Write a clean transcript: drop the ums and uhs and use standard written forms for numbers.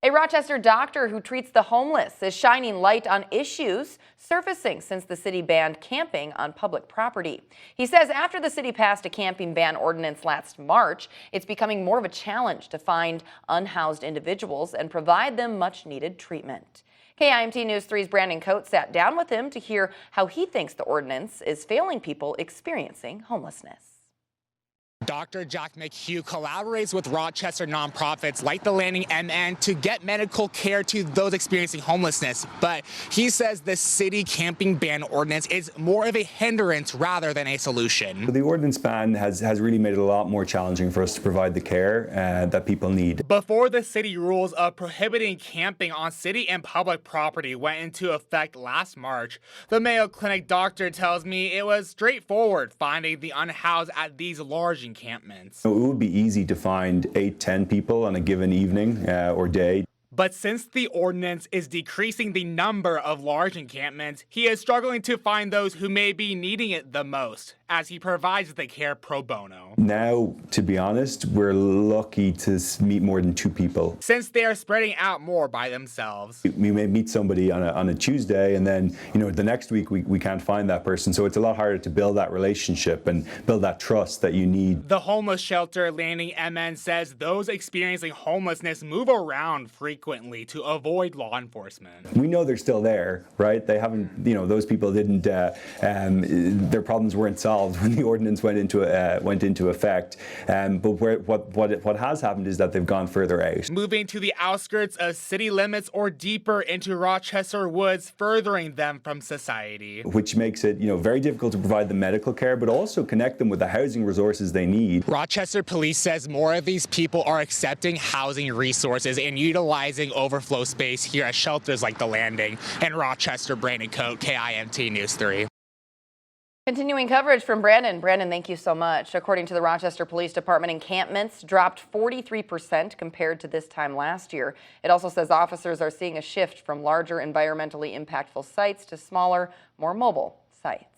A Rochester doctor who treats the homeless is shining light on issues surfacing since the city banned camping on public property. He says after the city passed a camping ban ordinance last March, it's becoming more of a challenge to find unhoused individuals and provide them much needed treatment. KIMT News 3's Brandon Cote sat down with him to hear how he thinks the ordinance is failing people experiencing homelessness. Dr. Jack McHugh collaborates with Rochester nonprofits like the Landing MN to get medical care to those experiencing homelessness. But he says the city camping ban ordinance is more of a hindrance rather than a solution. The ordinance ban has really made it a lot more challenging for us to provide the care that people need. Before the city rules of prohibiting camping on city and public property went into effect last March, the Mayo Clinic doctor tells me it was straightforward finding the unhoused at these large encampments. It would be easy to find 8-10 people on a given evening or day. But since the ordinance is decreasing the number of large encampments, he is struggling to find those who may be needing it the most, as he provides the care pro bono. Now, to be honest, we're lucky to meet more than 2 people. Since they are spreading out more by themselves. We may meet somebody on a Tuesday, and then the next week we can't find that person. So it's a lot harder to build that relationship and build that trust that you need. The homeless shelter Landing MN says those experiencing homelessness move around frequently to avoid law enforcement. We know they're still there, right? They haven't, those people didn't, their problems weren't solved when the ordinance went into effect. But what has happened is that they've gone further out. Moving to the outskirts of city limits or deeper into Rochester woods, furthering them from society. Which makes it, very difficult to provide them medical care, but also connect them with the housing resources they need. Rochester Police says more of these people are accepting housing resources and utilizing overflow space here at shelters like the Landing. And Rochester, Brandon Cote, KIMT News 3. Continuing coverage from Brandon. Brandon, thank you so much. According to the Rochester Police Department, encampments dropped 43% compared to this time last year. It also says officers are seeing a shift from larger environmentally impactful sites to smaller, more mobile sites.